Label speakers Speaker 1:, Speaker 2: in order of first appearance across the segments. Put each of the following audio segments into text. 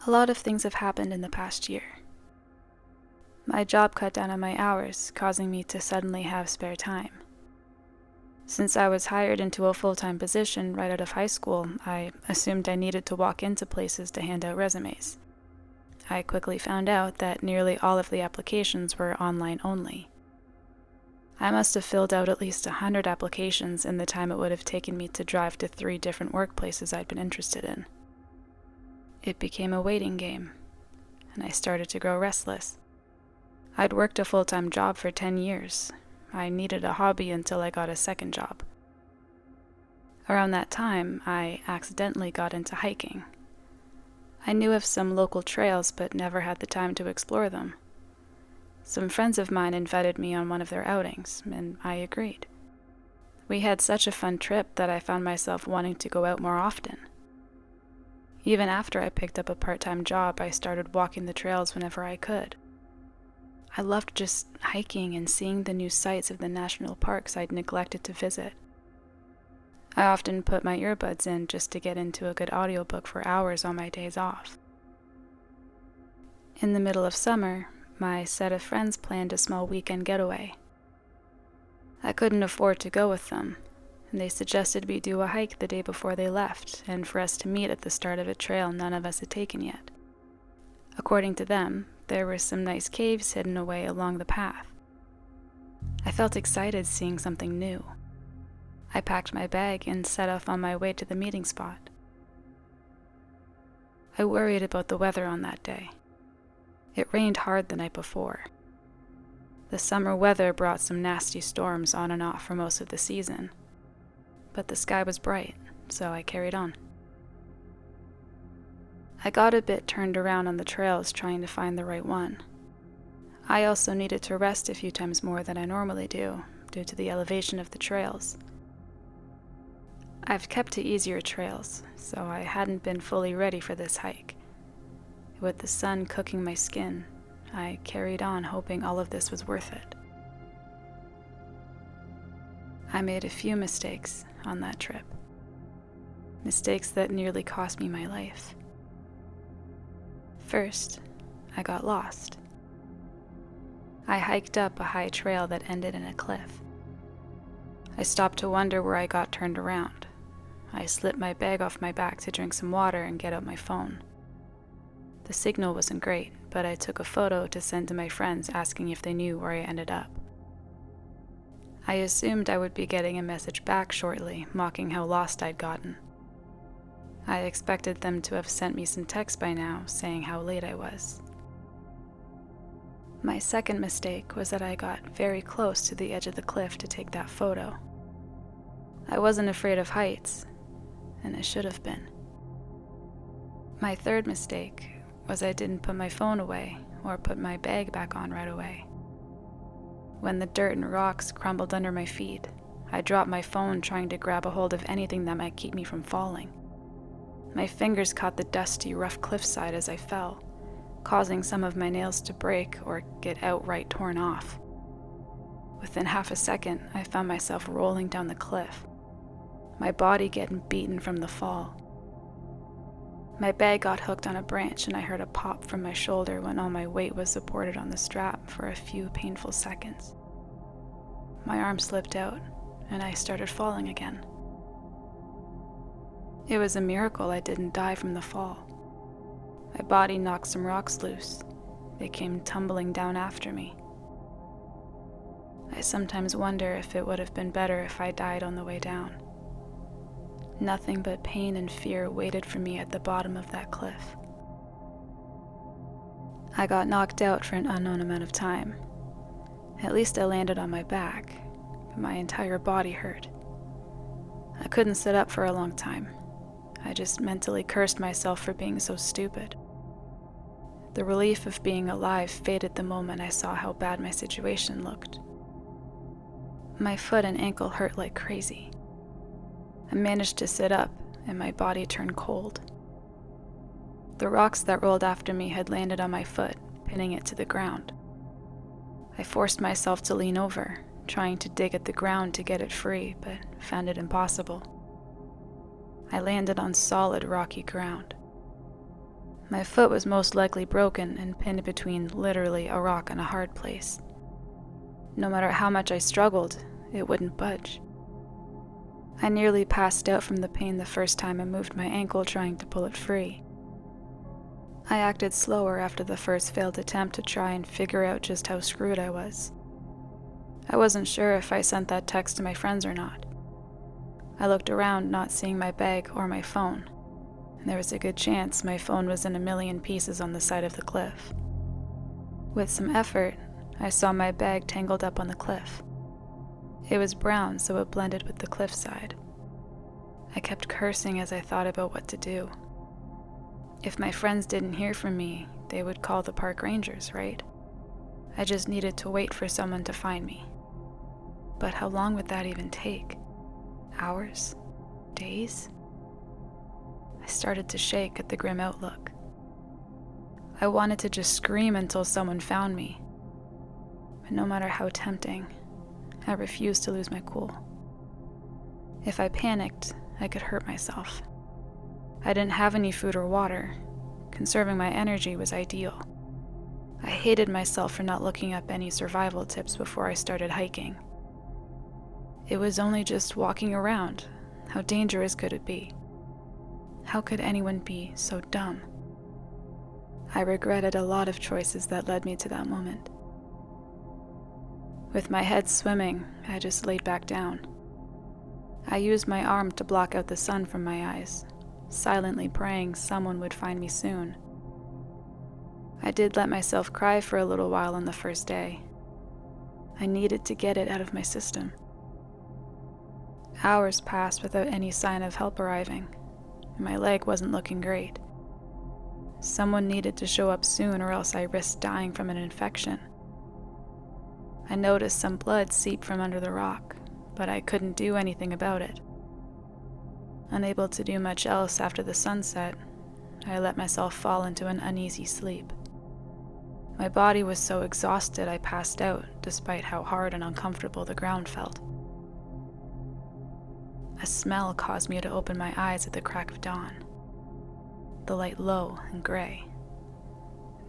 Speaker 1: A lot of things have happened in the past year. My job cut down on my hours, causing me to suddenly have spare time. Since I was hired into a full-time position right out of high school, I assumed I needed to walk into places to hand out resumes. I quickly found out that nearly all of the applications were online only. I must have filled out at least 100 applications in the time it would have taken me to drive to 3 different workplaces I'd been interested in. It became a waiting game, and I started to grow restless. I'd worked a full-time job for 10 years. I needed a hobby until I got a second job. Around that time, I accidentally got into hiking. I knew of some local trails, but never had the time to explore them. Some friends of mine invited me on one of their outings, and I agreed. We had such a fun trip that I found myself wanting to go out more often. Even after I picked up a part-time job, I started walking the trails whenever I could. I loved just hiking and seeing the new sights of the national parks I'd neglected to visit. I often put my earbuds in just to get into a good audiobook for hours on my days off. In the middle of summer, my set of friends planned a small weekend getaway. I couldn't afford to go with them, and they suggested we do a hike the day before they left, and for us to meet at the start of a trail none of us had taken yet. According to them, there were some nice caves hidden away along the path. I felt excited seeing something new. I packed my bag and set off on my way to the meeting spot. I worried about the weather on that day. It rained hard the night before. The summer weather brought some nasty storms on and off for most of the season, but the sky was bright, so I carried on. I got a bit turned around on the trails trying to find the right one. I also needed to rest a few times more than I normally do, due to the elevation of the trails. I've kept to easier trails, so I hadn't been fully ready for this hike. With the sun cooking my skin, I carried on hoping all of this was worth it. I made a few mistakes on that trip. Mistakes that nearly cost me my life. First, I got lost. I hiked up a high trail that ended in a cliff. I stopped to wonder where I got turned around. I slipped my bag off my back to drink some water and get out my phone. The signal wasn't great, but I took a photo to send to my friends asking if they knew where I ended up. I assumed I would be getting a message back shortly, mocking how lost I'd gotten. I expected them to have sent me some text by now, saying how late I was. My second mistake was that I got very close to the edge of the cliff to take that photo. I wasn't afraid of heights, and I should have been. My third mistake was I didn't put my phone away or put my bag back on right away. When the dirt and rocks crumbled under my feet, I dropped my phone trying to grab a hold of anything that might keep me from falling. My fingers caught the dusty, rough cliffside as I fell, causing some of my nails to break or get outright torn off. Within half a second, I found myself rolling down the cliff, my body getting beaten from the fall. My bag got hooked on a branch and I heard a pop from my shoulder when all my weight was supported on the strap for a few painful seconds. My arm slipped out and I started falling again. It was a miracle I didn't die from the fall. My body knocked some rocks loose. They came tumbling down after me. I sometimes wonder if it would have been better if I died on the way down. Nothing but pain and fear waited for me at the bottom of that cliff. I got knocked out for an unknown amount of time. At least I landed on my back, but my entire body hurt. I couldn't sit up for a long time. I just mentally cursed myself for being so stupid. The relief of being alive faded the moment I saw how bad my situation looked. My foot and ankle hurt like crazy. I managed to sit up, and my body turned cold. The rocks that rolled after me had landed on my foot, pinning it to the ground. I forced myself to lean over, trying to dig at the ground to get it free, but found it impossible. I landed on solid rocky ground. My foot was most likely broken and pinned between literally a rock and a hard place. No matter how much I struggled, it wouldn't budge. I nearly passed out from the pain the first time I moved my ankle trying to pull it free. I acted slower after the first failed attempt to try and figure out just how screwed I was. I wasn't sure if I sent that text to my friends or not. I looked around, not seeing my bag or my phone, and there was a good chance my phone was in a million pieces on the side of the cliff. With some effort, I saw my bag tangled up on the cliff. It was brown, so it blended with the cliffside. I kept cursing as I thought about what to do. If my friends didn't hear from me, they would call the park rangers, right? I just needed to wait for someone to find me. But how long would that even take? Hours? Days? I started to shake at the grim outlook. I wanted to just scream until someone found me. But no matter how tempting, I refused to lose my cool. If I panicked, I could hurt myself. I didn't have any food or water. Conserving my energy was ideal. I hated myself for not looking up any survival tips before I started hiking. It was only just walking around. How dangerous could it be? How could anyone be so dumb? I regretted a lot of choices that led me to that moment. With my head swimming, I just laid back down. I used my arm to block out the sun from my eyes, silently praying someone would find me soon. I did let myself cry for a little while on the first day. I needed to get it out of my system. Hours passed without any sign of help arriving, and my leg wasn't looking great. Someone needed to show up soon or else I risked dying from an infection. I noticed some blood seep from under the rock, but I couldn't do anything about it. Unable to do much else after the sunset, I let myself fall into an uneasy sleep. My body was so exhausted I passed out, despite how hard and uncomfortable the ground felt. A smell caused me to open my eyes at the crack of dawn, the light low and gray.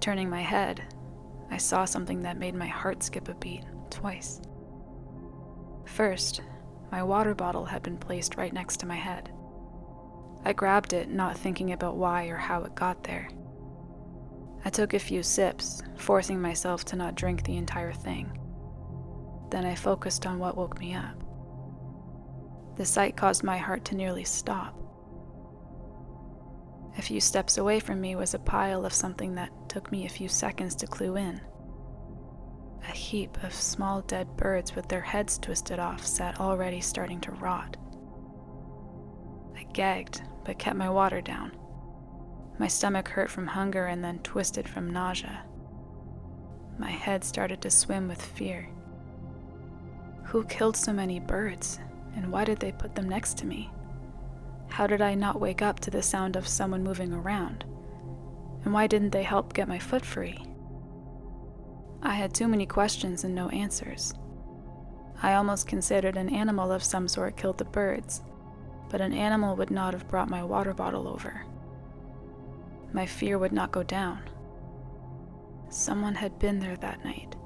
Speaker 1: Turning my head, I saw something that made my heart skip a beat twice. First, my water bottle had been placed right next to my head. I grabbed it, not thinking about why or how it got there. I took a few sips, forcing myself to not drink the entire thing. Then I focused on what woke me up. The sight caused my heart to nearly stop. A few steps away from me was a pile of something that took me a few seconds to clue in. A heap of small dead birds with their heads twisted off sat already starting to rot. I gagged, but kept my water down. My stomach hurt from hunger and then twisted from nausea. My head started to swim with fear. Who killed so many birds, and why did they put them next to me? How did I not wake up to the sound of someone moving around? And why didn't they help get my foot free? I had too many questions and no answers. I almost considered an animal of some sort killed the birds, but an animal would not have brought my water bottle over. My fear would not go down. Someone had been there that night.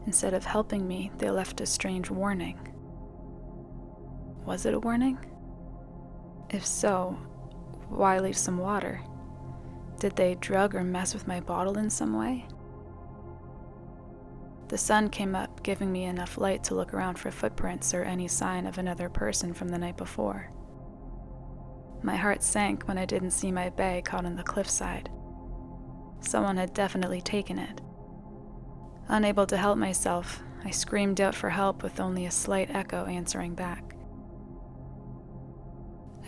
Speaker 1: Instead of helping me, they left a strange warning. Was it a warning? If so, why leave some water? Did they drug or mess with my bottle in some way? The sun came up, giving me enough light to look around for footprints or any sign of another person from the night before. My heart sank when I didn't see my bag caught on the cliffside. Someone had definitely taken it. Unable to help myself, I screamed out for help with only a slight echo answering back.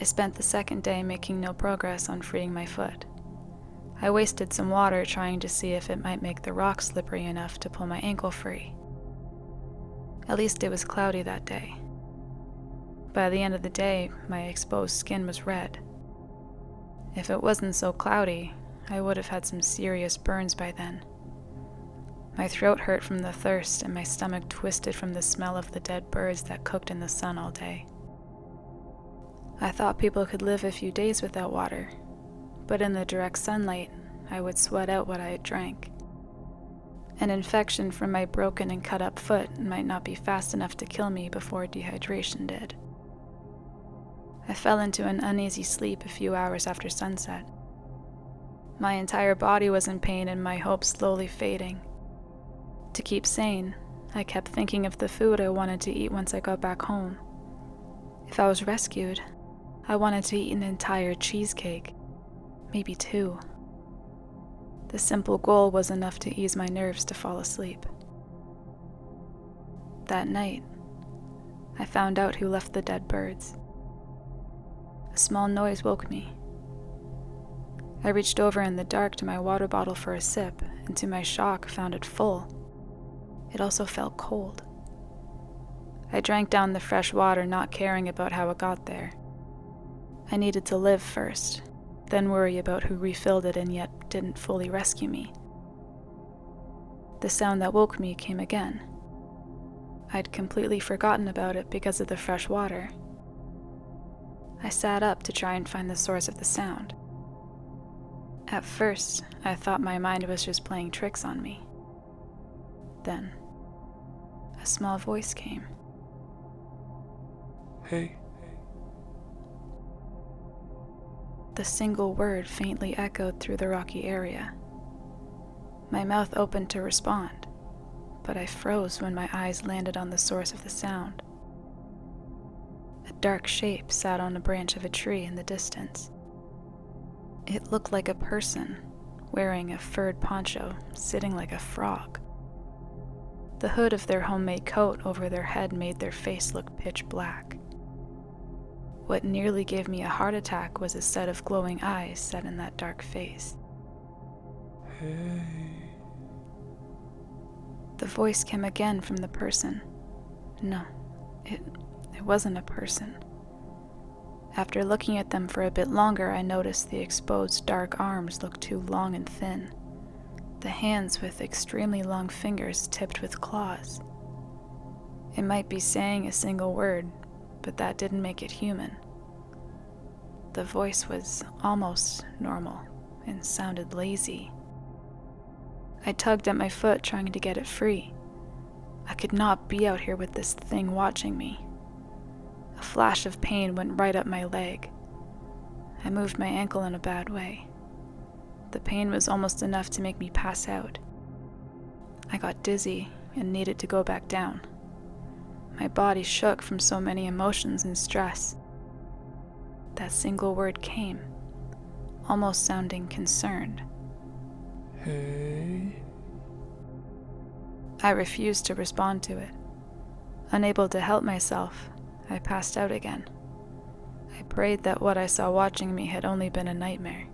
Speaker 1: I spent the second day making no progress on freeing my foot. I wasted some water trying to see if it might make the rock slippery enough to pull my ankle free. At least it was cloudy that day. By the end of the day, my exposed skin was red. If it wasn't so cloudy, I would have had some serious burns by then. My throat hurt from the thirst and my stomach twisted from the smell of the dead birds that cooked in the sun all day. I thought people could live a few days without water, but in the direct sunlight, I would sweat out what I had drank. An infection from my broken and cut up foot might not be fast enough to kill me before dehydration did. I fell into an uneasy sleep a few hours after sunset. My entire body was in pain and my hope slowly fading. To keep sane, I kept thinking of the food I wanted to eat once I got back home. If I was rescued, I wanted to eat an entire cheesecake, maybe 2. The simple goal was enough to ease my nerves to fall asleep. That night, I found out who left the dead birds. A small noise woke me. I reached over in the dark to my water bottle for a sip, and to my shock found it full. It also felt cold. I drank down the fresh water, not caring about how it got there. I needed to live first, then worry about who refilled it and yet didn't fully rescue me. The sound that woke me came again. I'd completely forgotten about it because of the fresh water. I sat up to try and find the source of the sound. At first, I thought my mind was just playing tricks on me. Then, a small voice came.
Speaker 2: Hey.
Speaker 1: The single word faintly echoed through the rocky area. My mouth opened to respond, but I froze when my eyes landed on the source of the sound. A dark shape sat on a branch of a tree in the distance. It looked like a person, wearing a furred poncho, sitting like a frog. The hood of their homemade coat over their head made their face look pitch black. What nearly gave me a heart attack was a set of glowing eyes set in that dark face.
Speaker 2: Hey.
Speaker 1: The voice came again from the person. No, it wasn't a person. After looking at them for a bit longer, I noticed the exposed dark arms looked too long and thin. The hands with extremely long fingers tipped with claws. It might be saying a single word, but that didn't make it human. The voice was almost normal and sounded lazy. I tugged at my foot, trying to get it free. I could not be out here with this thing watching me. A flash of pain went right up my leg. I moved my ankle in a bad way. The pain was almost enough to make me pass out. I got dizzy and needed to go back down. My body shook from so many emotions and stress. That single word came, almost sounding concerned.
Speaker 2: Hey.
Speaker 1: I refused to respond to it. Unable to help myself, I passed out again. I prayed that what I saw watching me had only been a nightmare.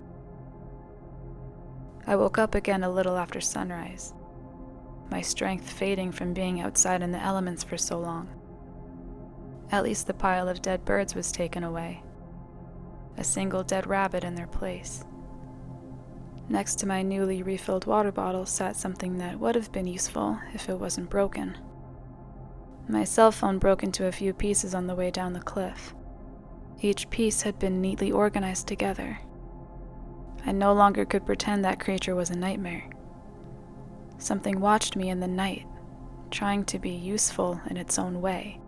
Speaker 1: I woke up again a little after sunrise, my strength fading from being outside in the elements for so long. At least the pile of dead birds was taken away. A single dead rabbit in their place. Next to my newly refilled water bottle sat something that would have been useful if it wasn't broken. My cell phone broke into a few pieces on the way down the cliff. Each piece had been neatly organized together. I no longer could pretend that creature was a nightmare. Something watched me in the night, trying to be useful in its own way.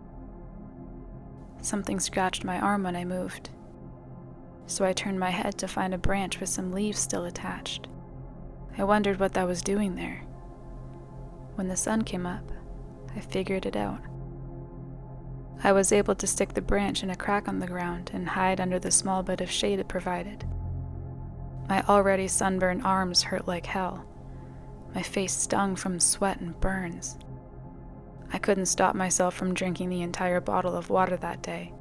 Speaker 1: Something scratched my arm when I moved, so I turned my head to find a branch with some leaves still attached. I wondered what that was doing there. When the sun came up, I figured it out. I was able to stick the branch in a crack on the ground and hide under the small bit of shade it provided. My already sunburned arms hurt like hell. My face stung from sweat and burns. I couldn't stop myself from drinking the entire bottle of water that day.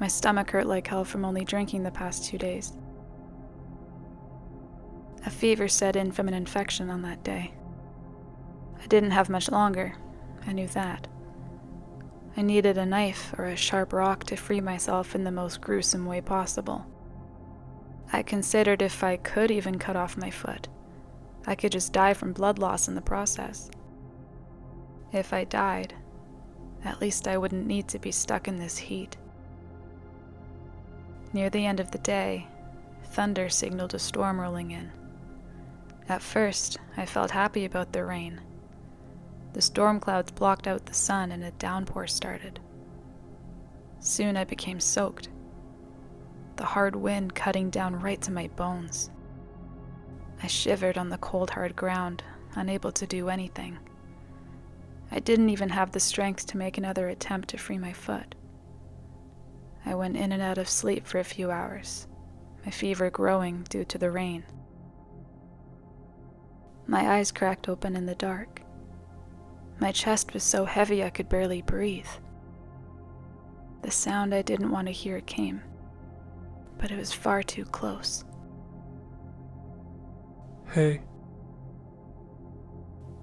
Speaker 1: My stomach hurt like hell from only drinking the past 2 days. A fever set in from an infection on that day. I didn't have much longer, I knew that. I needed a knife or a sharp rock to free myself in the most gruesome way possible. I considered if I could even cut off my foot, I could just die from blood loss in the process. If I died, at least I wouldn't need to be stuck in this heat. Near the end of the day, thunder signaled a storm rolling in. At first, I felt happy about the rain. The storm clouds blocked out the sun and a downpour started. Soon I became soaked, the hard wind cutting down right to my bones. I shivered on the cold, hard ground, unable to do anything. I didn't even have the strength to make another attempt to free my foot. I went in and out of sleep for a few hours, my fever growing due to the rain. My eyes cracked open in the dark. My chest was so heavy I could barely breathe. The sound I didn't want to hear came, but it was far too close.
Speaker 2: Hey.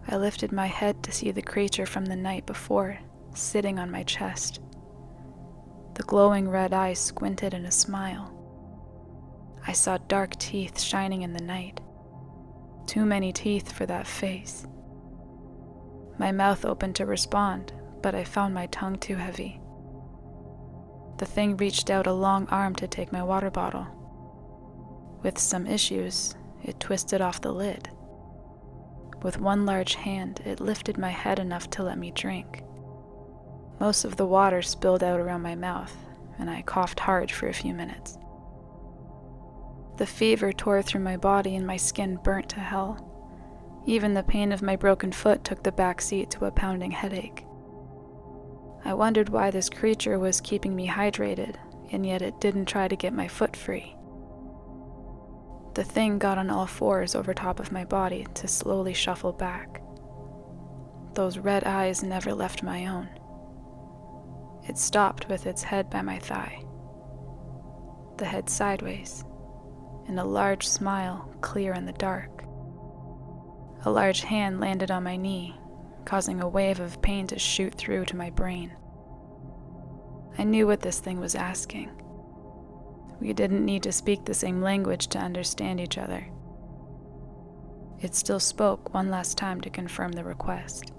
Speaker 1: I lifted my head to see the creature from the night before, sitting on my chest. The glowing red eyes squinted in a smile. I saw dark teeth shining in the night. Too many teeth for that face. My mouth opened to respond, but I found my tongue too heavy. The thing reached out a long arm to take my water bottle. With some issues, it twisted off the lid. With one large hand, it lifted my head enough to let me drink. Most of the water spilled out around my mouth, and I coughed hard for a few minutes. The fever tore through my body and my skin burnt to hell. Even the pain of my broken foot took the back seat to a pounding headache. I wondered why this creature was keeping me hydrated, and yet it didn't try to get my foot free. The thing got on all fours over top of my body to slowly shuffle back. Those red eyes never left my own. It stopped with its head by my thigh. The head sideways, and a large smile clear in the dark. A large hand landed on my knee, causing a wave of pain to shoot through to my brain. I knew what this thing was asking. We didn't need to speak the same language to understand each other. It still spoke one last time to confirm the request.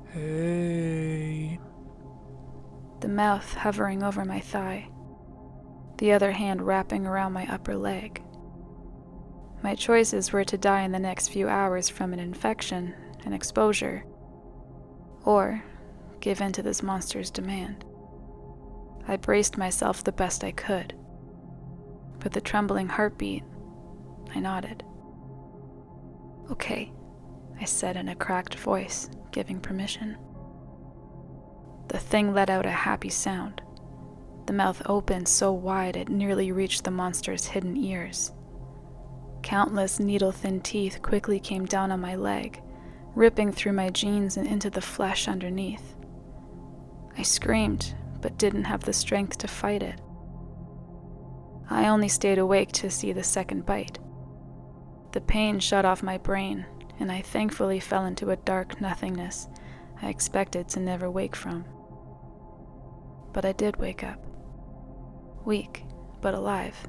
Speaker 2: Hey.
Speaker 1: The mouth hovering over my thigh, the other hand wrapping around my upper leg. My choices were to die in the next few hours from an infection, an exposure, or give in to this monster's demand. I braced myself the best I could. With a trembling heartbeat, I nodded. "Okay," I said in a cracked voice, giving permission. The thing let out a happy sound. The mouth opened so wide it nearly reached the monster's hidden ears. Countless needle-thin teeth quickly came down on my leg, ripping through my jeans and into the flesh underneath. I screamed, but didn't have the strength to fight it. I only stayed awake to see the second bite. The pain shut off my brain, and I thankfully fell into a dark nothingness I expected to never wake from. But I did wake up. Weak, but alive.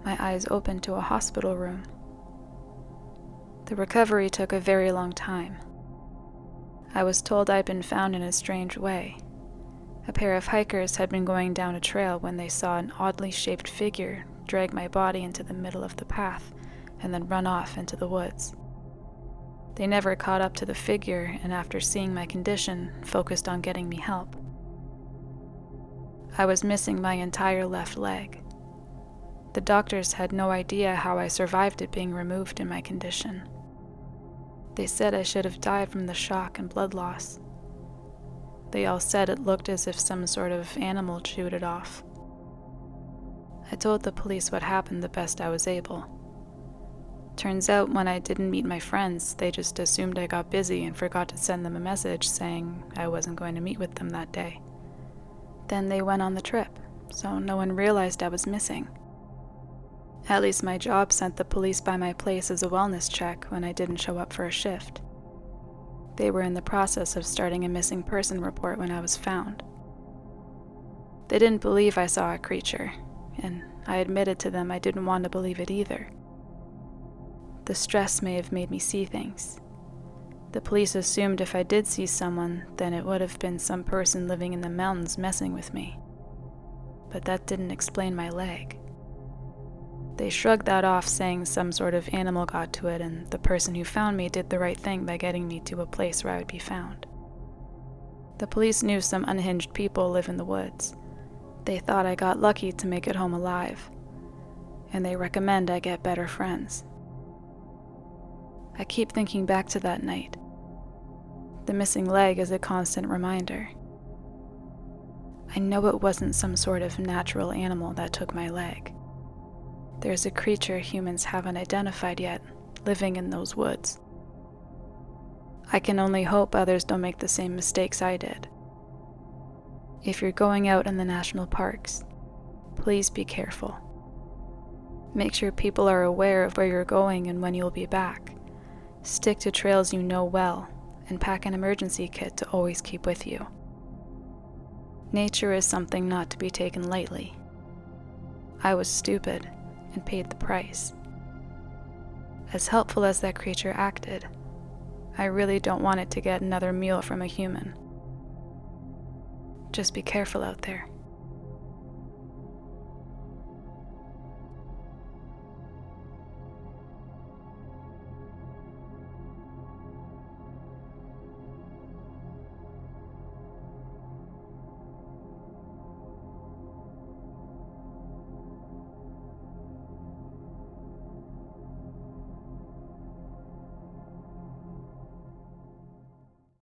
Speaker 1: My eyes opened to a hospital room. The recovery took a very long time. I was told I'd been found in a strange way. A pair of hikers had been going down a trail when they saw an oddly shaped figure drag my body into the middle of the path and then run off into the woods. They never caught up to the figure, and after seeing my condition, focused on getting me help. I was missing my entire left leg. The doctors had no idea how I survived it being removed in my condition. They said I should have died from the shock and blood loss. They all said it looked as if some sort of animal chewed it off. I told the police what happened the best I was able. Turns out when I didn't meet my friends, they just assumed I got busy and forgot to send them a message saying I wasn't going to meet with them that day. Then they went on the trip, so no one realized I was missing. At least my job sent the police by my place as a wellness check when I didn't show up for a shift. They were in the process of starting a missing person report when I was found. They didn't believe I saw a creature, and I admitted to them I didn't want to believe it either. The stress may have made me see things. The police assumed if I did see someone, then it would have been some person living in the mountains messing with me. But that didn't explain my leg. They shrugged that off, saying some sort of animal got to it and the person who found me did the right thing by getting me to a place where I would be found. The police knew some unhinged people live in the woods. They thought I got lucky to make it home alive, and they recommend I get better friends. I keep thinking back to that night. The missing leg is a constant reminder. I know it wasn't some sort of natural animal that took my leg. There's a creature humans haven't identified yet, living in those woods. I can only hope others don't make the same mistakes I did. If you're going out in the national parks, please be careful. Make sure people are aware of where you're going and when you'll be back. Stick to trails you know well, and pack an emergency kit to always keep with you. Nature is something not to be taken lightly. I was stupid and paid the price. As helpful as that creature acted, I really don't want it to get another meal from a human. Just be careful out there.